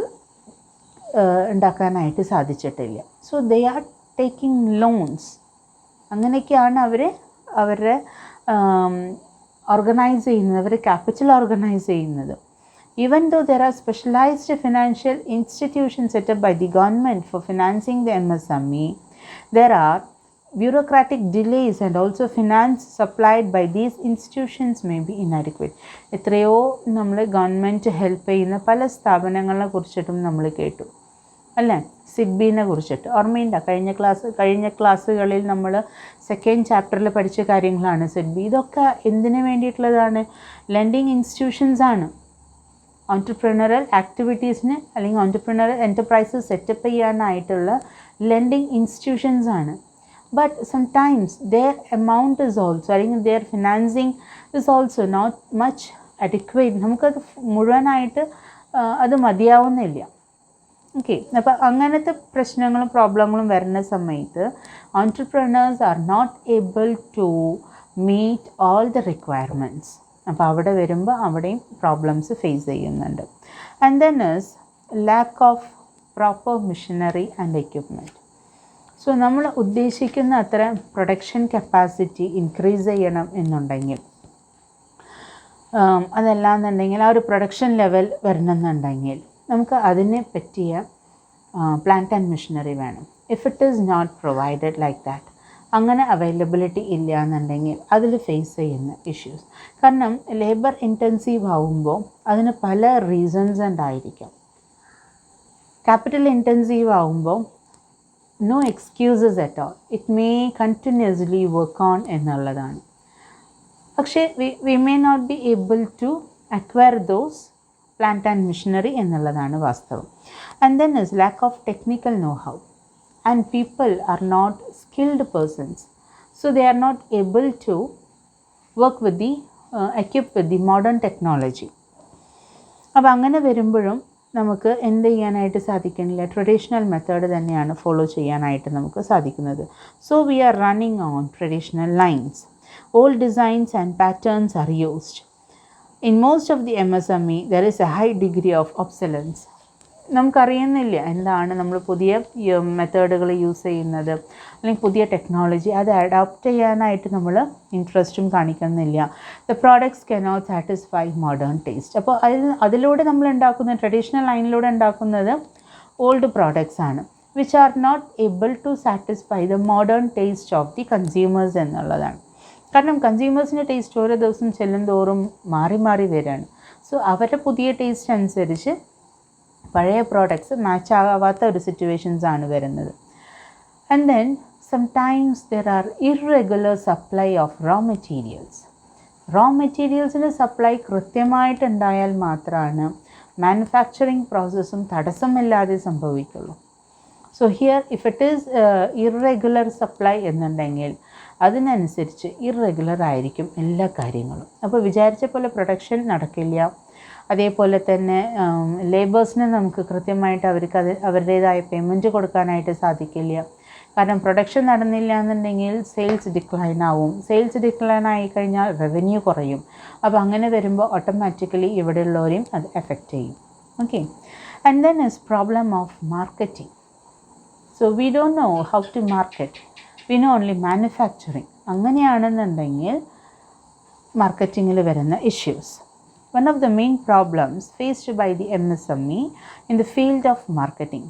ഉണ്ടാക്കാനായിട്ട് സാധിച്ചിട്ടില്ല. So they are taking loans. അങ്ങനെയൊക്കെയാണ് അവരുടെ ഓർഗനൈസ് ചെയ്യുന്നത്, അവർ ക്യാപിറ്റൽ ഓർഗനൈസ് ചെയ്യുന്നത്. Even though there are specialised financial institution set up by the government for financing the MSME, there are bureaucratic delays and also finance supplied by these institutions may be inadequate. എത്രയോ നമ്മൾ government help ചെയ്യുന്ന പല സ്ഥാപനങ്ങളെ കുറിച്ചിട്ടും നമ്മൾ കേട്ടു അല്ലേ. സിഡ്ബിനെ കുറിച്ചിട്ട് ഓർമ്മയുണ്ട? കഴിഞ്ഞ ക്ലാസ്സുകളിൽ നമ്മൾ സെക്കൻഡ് ചാപ്റ്ററിൽ പഠിച്ച കാര്യങ്ങളാണ് സിഡ്ബി. ഇതൊക്കെ എന്തിനു വേണ്ടിയിട്ടുള്ളതാണ്? ലെൻഡിങ് ഇൻസ്റ്റിറ്റ്യൂഷൻസ് ആണ്. ഓൺട്രപ്രണറൽ ആക്ടിവിറ്റീസിന് അല്ലെങ്കിൽ ഓൺട്രപ്രണറൽ എൻ്റർപ്രൈസസ് സെറ്റപ്പ് ചെയ്യാനായിട്ടുള്ള ലെൻഡിങ് ഇൻസ്റ്റിറ്റ്യൂഷൻസ് ആണ്. But sometimes their amount is also, അല്ലെങ്കിൽ their financing is also not much adequate. നമുക്കത് മുഴുവനായിട്ട് അത് മതിയാവുന്നില്ല. ഓക്കെ, അപ്പോൾ അങ്ങനത്തെ പ്രശ്നങ്ങളും പ്രോബ്ലങ്ങളും വരുന്ന സമയത്ത് entrepreneurs are not able to meet all the requirements. അപ്പോൾ അവിടെ വരുമ്പോൾ അവിടെയും പ്രോബ്ലംസ് ഫേസ് ചെയ്യുന്നുണ്ട്. And then is lack of proper machinery and equipment. So നമ്മൾ ഉദ്ദേശിക്കുന്ന അത്ര പ്രൊഡക്ഷൻ കപ്പാസിറ്റി ഇൻക്രീസ് ചെയ്യണം എന്നുണ്ടെങ്കിൽ, അതല്ലാന്നുണ്ടെങ്കിൽ ആ ഒരു പ്രൊഡക്ഷൻ ലെവൽ വരണമെന്നുണ്ടെങ്കിൽ നമുക്ക് അതിനെ പറ്റിയ പ്ലാന്റ് ആൻഡ് മെഷീനറി വേണം. If it is not provided like that, അങ്ങനെ അവൈലബിലിറ്റി ഇല്ല എന്നുണ്ടെങ്കിൽ അതിൽ ഫേസ് ചെയ്യുന്ന ഇഷ്യൂസ്. കാരണം ലേബർ ഇൻറ്റൻസീവ് ആവുമ്പോൾ അതിന് പല റീസൺസ് ഉണ്ടായിരിക്കാം. ക്യാപിറ്റൽ ഇൻറ്റൻസീവ് ആവുമ്പോൾ no excuses at all, it may continuously work on എന്നുള്ളതാണ്. പക്ഷേ we may not be able to acquire those plant and machinery എന്നുള്ളതാണ് വാസ്തവം. And then is lack of technical know-how, and people are not skilled persons, so they are not able to work with the equipped with the modern technology. അപ്പോൾ അങ്ങനെ വരുമ്പോഴും നമുക്ക് എന്ത് ചെയ്യാനായിട്ട് സാധിക്കുന്നില്ല, traditional method തന്നെയാണ് ഫോളോ ചെയ്യാനായിട്ട് നമുക്ക് സാധിക്കുന്നത്. So we are running on traditional lines. Old designs and patterns are used. In most of the MSME there is a high degree of obsolescence. നമുക്കറിയുന്നില്ല എന്താണ് നമ്മൾ പുതിയ മെത്തേഡുകൾ യൂസ് ചെയ്യുന്നത് അല്ലെങ്കിൽ പുതിയ ടെക്നോളജി അത് അഡോപ്റ്റ് ചെയ്യാനായിട്ട് നമ്മൾ ഇൻട്രസ്റ്റും കാണിക്കുന്നില്ല. The products cannot satisfy modern taste. അപ്പോൾ അതിലൂടെ നമ്മൾ ഉണ്ടാക്കുന്ന ട്രഡീഷണൽ ലൈനിലൂടെ ഉണ്ടാക്കുന്നത് ഓൾഡ് പ്രോഡക്ട്സ് ആണ്, which are not able to satisfy the modern taste of the consumers എന്നുള്ളതാണ്. കാരണം കൺസ്യൂമേഴ്സിൻ്റെ ടേസ്റ്റ് ഓരോ ദിവസം ചെല്ലും തോറും മാറി മാറി വരികയാണ്. സോ അവരുടെ പുതിയ ടേസ്റ്റ് അനുസരിച്ച് പഴയ പ്രോഡക്ട്സ് മാച്ച് ആവാത്ത ഒരു സിറ്റുവേഷൻസ് ആണ് വരുന്നത്. And then sometimes there are irregular supply of raw materials. Raw മെറ്റീരിയൽസിൻ്റെ സപ്ലൈ കൃത്യമായിട്ടുണ്ടായാൽ മാത്രമാണ് മാനുഫാക്ചറിങ് പ്രോസസ്സും തടസ്സമില്ലാതെ സംഭവിക്കുള്ളൂ. So here if it is irregular supply എന്നുണ്ടെങ്കിൽ അതിനനുസരിച്ച് ഇറെഗുലർ ആയിരിക്കും എല്ലാ കാര്യങ്ങളും. അപ്പോൾ വിചാരിച്ച പോലെ പ്രൊഡക്ഷൻ നടക്കില്ല. അതേപോലെ തന്നെ ലേബേഴ്സിന് നമുക്ക് കൃത്യമായിട്ട് അവർക്ക് അവരുടേതായ പേയ്മെൻറ്റ് കൊടുക്കാനായിട്ട് സാധിക്കില്ല. കാരണം പ്രൊഡക്ഷൻ നടന്നില്ല എന്നുണ്ടെങ്കിൽ സെയിൽസ് ഡിക്ലൈൻ ആവും. സെയിൽസ് ഡിക്ലൈൻ ആയി കഴിഞ്ഞാൽ റവന്യൂ കുറയും. അപ്പോൾ അങ്ങനെ വരുമ്പോൾ ഓട്ടോമാറ്റിക്കലി ഇവിടെയുള്ളവരെയും അത് എഫക്റ്റ് ചെയ്യും. Okay, and then is problem of marketing. So we don't know how to market, we know only manufacturing. അങ്ങനെയാണെന്നുണ്ടെങ്കിൽ മാർക്കറ്റിങ്ങിൽ വരുന്ന issues. One of the main problems faced by the MSME in the field of marketing,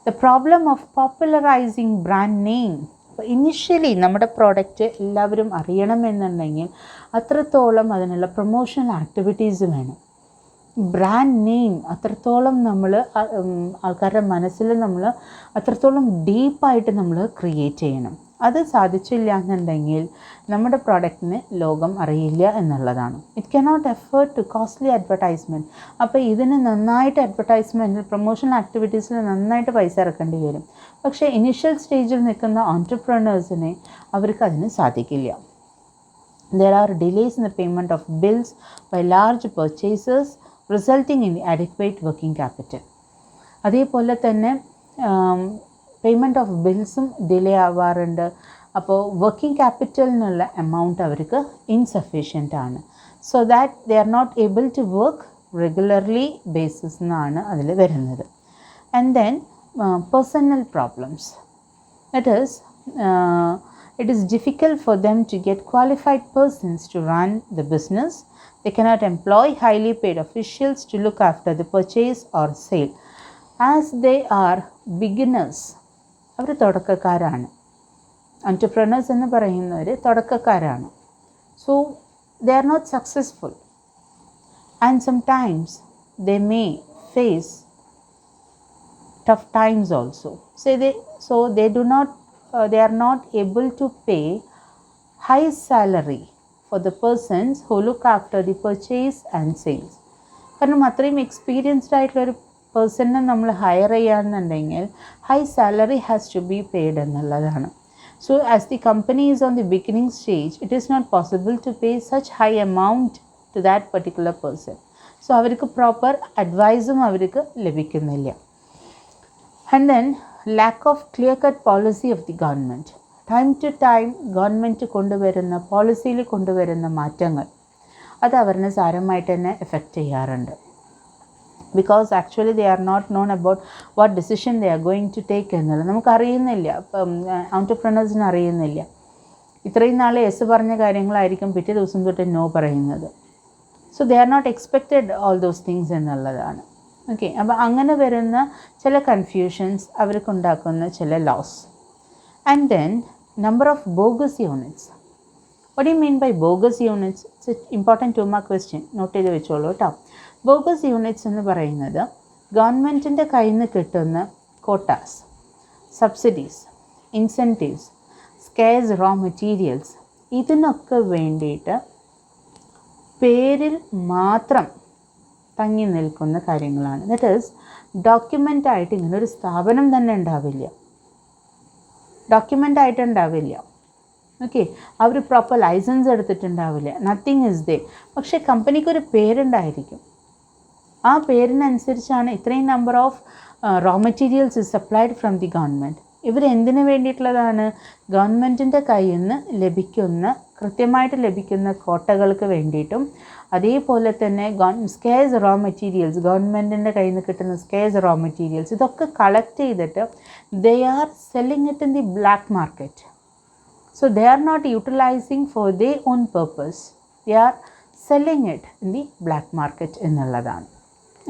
the problem of popularizing brand name. അപ്പോൾ initially നമ്മുടെ product എല്ലാവരും അറിയണമെന്നുണ്ടെങ്കിൽ അത്രത്തോളം അതിനുള്ള promotional activities വേണം. ബ്രാൻഡ് നെയിം അത്രത്തോളം നമ്മൾ ആൾക്കാരുടെ മനസ്സിൽ നമ്മൾ അത്രത്തോളം ഡീപ്പായിട്ട് നമ്മൾ ക്രിയേറ്റ് ചെയ്യണം. അത് സാധിച്ചില്ല എന്നുണ്ടെങ്കിൽ നമ്മുടെ പ്രോഡക്റ്റിന് ലോകം അറിയില്ല എന്നുള്ളതാണ്. It cannot afford to costly advertisement. അപ്പോൾ ഇതിന് നന്നായിട്ട് അഡ്വർടൈസ്മെൻറ്റിൽ പ്രൊമോഷണൽ ആക്ടിവിറ്റീസിൽ നന്നായിട്ട് പൈസ ഇറക്കേണ്ടി വരും. പക്ഷേ ഇനിഷ്യൽ സ്റ്റേജിൽ നിൽക്കുന്ന ഓൺട്രപ്രനേഴ്സിനെ അവർക്ക് അതിന് സാധിക്കില്ല. There are delays in the payment of bills by large purchasers resulting in adequate working capital. അതേപോലെ തന്നെ പേയ്മെൻറ്റ് ഓഫ് ബിൽസും ഡിലേ ആവാറുണ്ട്. അപ്പോൾ വർക്കിംഗ് ക്യാപിറ്റലിനുള്ള എമൗണ്ട് അവർക്ക് ഇൻസഫിഷ്യൻ്റ് ആണ്. So that they are not able to work regularly basis എന്നാണ് അതിൽ വരുന്നത്. And then personal problems. That is it is difficult for them to get qualified persons to run the business. They cannot employ highly paid officials to look after the purchase or sale as they are beginners. അവർ തുടക്കക്കാരാണ്. entrepreneurs എന്ന് പറയുന്നവർ തുടക്കക്കാരാണ്. So they are not successful and sometimes they may face tough times also. So they do not they are not able to pay high salary for the persons who look after the purchase and sales. കാരണം അത്രയും experienced ആയിട്ടുള്ളൊരു പേഴ്സണിനെ നമ്മൾ hire ചെയ്യുകയാണെന്നുണ്ടെങ്കിൽ high salary has to be paid എന്നുള്ളതാണ്. So as the company is on the beginning stage it is not possible to pay such high amount to that particular person. So അവർക്ക് proper അഡ്വൈസും അവർക്ക് ലഭിക്കുന്നില്ല. And then lack of clear-cut policy of the government. Time to time government കൊണ്ടുവരുന്ന പോളിസിയിൽ കൊണ്ടുവരുന്ന മാറ്റങ്ങൾ അത് അവരെ സാരമായിട്ട് തന്നെ എഫക്റ്റ് ചെയ്യാറുണ്ട്. Because actually they are not known about what decision they are going to take എന്നുള്ളത് നമുക്കറിയുന്നില്ല. ഇപ്പം ഓൺട്രപ്രനേഴ്സിന് അറിയുന്നില്ല. ഇത്രയും നാൾ യെസ് പറഞ്ഞ കാര്യങ്ങളായിരിക്കും പിറ്റേ ദിവസം തൊട്ട് നോ പറയുന്നത്. So they are not expected all those things എന്നുള്ളതാണ്. ഓക്കെ, അപ്പോൾ അങ്ങനെ വരുന്ന ചില കൺഫ്യൂഷൻസ് അവർക്കുണ്ടാക്കുന്ന ചില loss. And then number of bogus units. What you mean by bogus units? It's important 2 mark question, note ചെയ്ത് വെച്ചോളൂ കേട്ടോ. ബോഗസ് യൂണിറ്റ്സ് എന്ന് പറയുന്നത് ഗവൺമെൻറ്റിൻ്റെ കയ്യിൽ നിന്ന് കിട്ടുന്ന quotas, subsidies, incentives, scarce raw materials ഇതിനൊക്കെ വേണ്ടിയിട്ട് പേരിൽ മാത്രം തങ്ങി നിൽക്കുന്ന കാര്യങ്ങളാണ്. ദാറ്റ് ഈസ് ഡോക്യുമെൻ്റായിട്ട് ഇങ്ങനൊരു സ്ഥാപനം തന്നെ ഉണ്ടാവില്ല, ഡോക്യുമെൻ്റായിട്ടുണ്ടാവില്ല. ഓക്കെ, അവർ പ്രോപ്പർ ലൈസൻസ് എടുത്തിട്ടുണ്ടാവില്ല, നത്തിങ് ഇസ് ദേ. പക്ഷേ കമ്പനിക്കൊരു പേരുണ്ടായിരിക്കും. ആ പേരിനനുസരിച്ചാണ് ഇത്രയും number of raw materials is supplied from the government. ഇവരെന്തിനു വേണ്ടിയിട്ടുള്ളതാണ്? ഗവൺമെൻറ്റിൻ്റെ കയ്യിൽ നിന്ന് ലഭിക്കുന്ന കൃത്യമായിട്ട് ലഭിക്കുന്ന കോട്ടകൾക്ക് വേണ്ടിയിട്ടും അതേപോലെ തന്നെ സ്കേഴ്സ് റോ മെറ്റീരിയൽസ്, ഗവൺമെൻറ്റിൻ്റെ കയ്യിൽ നിന്ന് കിട്ടുന്ന സ്കേഴ്സ് റോ മെറ്റീരിയൽസ് ഇതൊക്കെ കളക്ട് ചെയ്തിട്ട് they are selling it in the black market. So they are not utilising for their own purpose, they are selling it in the black market എന്നുള്ളതാണ്.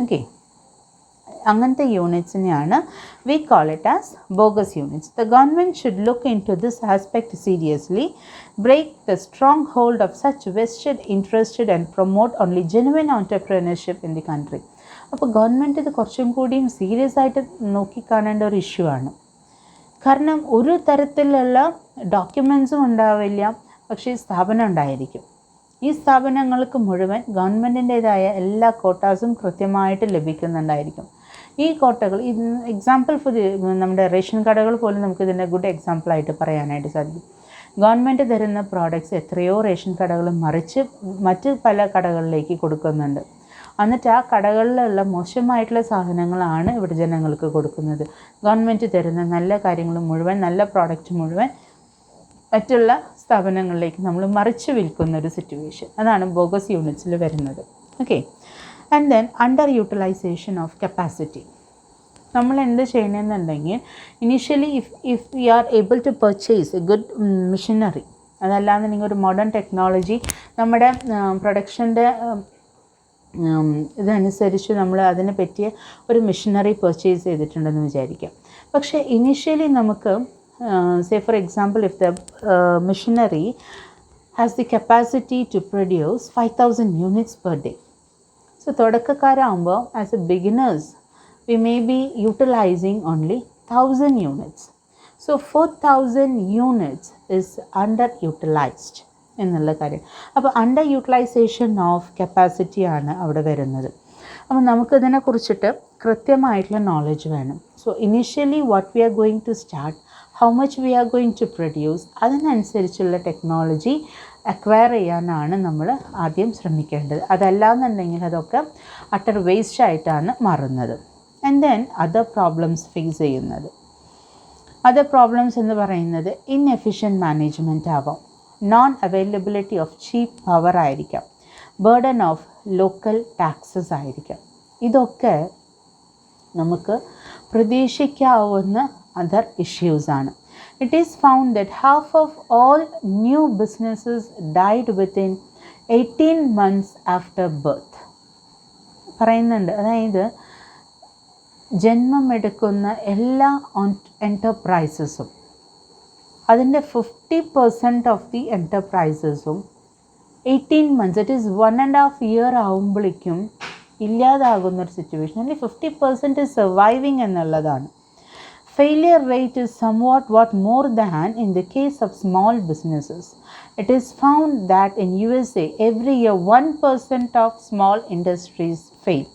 Okay, അങ്ങനത്തെ യൂണിറ്റ്സിനെയാണ് we call it as bogus units. The government should look into this aspect seriously, break the stronghold of such vested interested and promote only genuine entrepreneurship in the country. അപ്പോൾ government ഇത് കുറച്ചും കൂടിയും serious ആയിട്ട് നോക്കിക്കാണേണ്ട ഒരു issue ആണ്. കാരണം ഒരു തരത്തിലുള്ള ഡോക്യുമെൻസും ഉണ്ടാവില്ല, പക്ഷേ സ്ഥാപനം ഉണ്ടായിരിക്കും. ഈ സ്ഥാപനങ്ങൾക്ക് മുഴുവൻ ഗവൺമെൻറ്റിൻ്റേതായ എല്ലാ കോട്ടാസും കൃത്യമായിട്ട് ലഭിക്കുന്നുണ്ടായിരിക്കും. ഈ കോട്ടകൾ എക്സാമ്പിൾ ഫോർ നമ്മുടെ റേഷൻ കടകൾ പോലും നമുക്ക് ഇതിൻ്റെ ഗുഡ് എക്സാമ്പിളായിട്ട് പറയാനായിട്ട് സാധിക്കും. ഗവൺമെൻറ് തരുന്ന പ്രോഡക്റ്റ്സ് എത്രയോ റേഷൻ കടകൾ മറിച്ച് മറ്റ് പല കടകളിലേക്ക് കൊടുക്കുന്നുണ്ട്. എന്നിട്ട് ആ കടകളിലുള്ള മോശമായിട്ടുള്ള സാധനങ്ങളാണ് ഇവിടെ ജനങ്ങൾക്ക് കൊടുക്കുന്നത്. ഗവൺമെൻറ് തരുന്ന നല്ല കാര്യങ്ങൾ മുഴുവൻ, നല്ല പ്രോഡക്റ്റ് മുഴുവൻ മറ്റുള്ള സ്ഥാപനങ്ങളിലേക്ക് നമ്മൾ മറിച്ച് വിൽക്കുന്ന ഒരു സിറ്റുവേഷൻ. അതാണ് ബോഗസ് യൂണിറ്റ്സിൽ വരുന്നത്. Okay. And then under utilisation of capacity. നമ്മൾ എന്ത് ചെയ്യണമെന്നുണ്ടെങ്കിൽ initially if we are able to purchase a good machinery, അതല്ലാന്നുണ്ടെങ്കിൽ ഒരു മോഡേൺ ടെക്നോളജി നമ്മുടെ പ്രൊഡക്ഷൻ്റെ ഇതനുസരിച്ച് നമ്മൾ അതിനെ പറ്റിയ ഒരു മെഷീനറി പർച്ചേസ് ചെയ്തിട്ടുണ്ടെന്ന് വിചാരിക്കാം. പക്ഷേ ഇനീഷ്യലി നമുക്ക് say for example if the machinery has the capacity to produce 5,000 units per day. So തുടക്കക്കാരാകുമ്പോൾ as a beginners we may be utilizing only 1,000 units. So 4,000 units is underutilized എന്നുള്ള കാര്യം. അപ്പോൾ under utilisation of capacity ആണ് അവിടെ വരുന്നത്. അപ്പോൾ നമുക്കിതിനെക്കുറിച്ചിട്ട് കൃത്യമായിട്ടുള്ള knowledge വേണം. So initially what we are going to start, how much we are going to produce, അതിനനുസരിച്ചുള്ള ടെക്നോളജി അക്വയർ ചെയ്യാനാണ് നമ്മൾ ആദ്യം ശ്രമിക്കേണ്ടത്. അതല്ലാന്നുണ്ടെങ്കിൽ അതൊക്കെ അട്ടർ വേസ്റ്റ് ആയിട്ടാണ് മാറുന്നത്. And then other problems face ചെയ്യുന്നത്. അതർ പ്രോബ്ലംസ് എന്ന് പറയുന്നത് ഇൻഎഫിഷ്യൻറ്റ് മാനേജ്മെൻറ്റ് ആവാം, non availability of cheap power ആയിരിക്കാം, ബർഡൻ ഓഫ് ലോക്കൽ ടാക്സസ് ആയിരിക്കാം. ഇതൊക്കെ നമുക്ക് പ്രതീക്ഷിക്കാവുന്ന അതർ ഇഷ്യൂസാണ്. It is found that half of all new businesses died within 18 months after birth പറയുന്നുണ്ട്. അതായത് ജന്മമെടുക്കുന്ന എല്ലാ എൻ്റർപ്രൈസസും അതിൻ്റെ 50% ഓഫ് ദി എൻ്റർപ്രൈസസും 18 months, ഇറ്റ് ഈസ് 1.5 year ആകുമ്പോഴേക്കും ഇല്ലാതാകുന്നൊരു സിറ്റുവേഷൻ. അല്ലെങ്കിൽ 50% is surviving എന്നുള്ളതാണ്. Failure rate is somewhat more than in the case of small businesses. It is found that in USA every year 1% of small industries fail.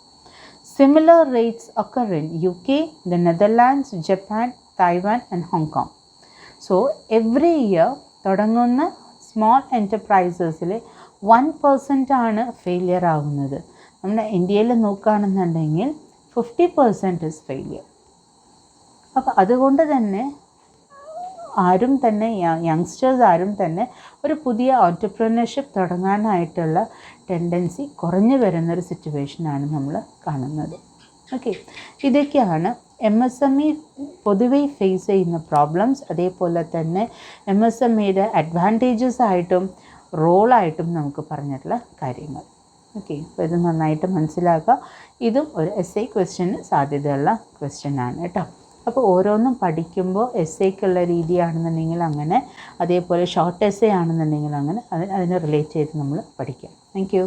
Similar rates occur in UK, the Netherlands, Japan, Taiwan and Hong Kong. So every year തുടങ്ങുന്ന small എൻ്റർപ്രൈസസിൽ 1% ആണ് failure ആകുന്നത്. നമ്മുടെ ഇന്ത്യയിൽ നോക്കുകയാണെന്നുണ്ടെങ്കിൽ 50% is failure. അപ്പോൾ അതുകൊണ്ട് തന്നെ ആരും തന്നെ യങ്സ്റ്റേഴ്സ് ആരും തന്നെ ഒരു പുതിയ ഓൺടർപ്രണർഷിപ്പ് തുടങ്ങാനായിട്ടുള്ള ടെൻഡൻസി കുറഞ്ഞു വരുന്നൊരു സിറ്റുവേഷനാണ് നമ്മൾ കാണുന്നത്. ഓക്കെ, ഇതൊക്കെയാണ് MSME പൊതുവെ ഫേസ് ചെയ്യുന്ന പ്രോബ്ലംസ്. അതേപോലെ തന്നെ MSMEയുടെ അഡ്വാൻറ്റേജസ് ആയിട്ടും റോളായിട്ടും നമുക്ക് പറഞ്ഞിട്ടുള്ള കാര്യങ്ങൾ. ഓക്കെ, അപ്പോൾ ഇത് നന്നായിട്ട് മനസ്സിലാക്കുക. ഇതും ഒരു essay ക്വസ്റ്റ്യന് സാധ്യതയുള്ള ക്വസ്റ്റ്യനാണ് കേട്ടോ. അപ്പോൾ ഓരോന്നും പഠിക്കുമ്പോൾ എസ്സേക്കുള്ള രീതിയാണെന്നുണ്ടെങ്കിൽ അങ്ങനെ, അതേപോലെ ഷോർട്ട് എസ്സേ ആണെന്നുണ്ടെങ്കിൽ അങ്ങനെ അതിനെ റിലേറ്റ് ചെയ്ത് നമ്മൾ പഠിക്കാം. Thank you.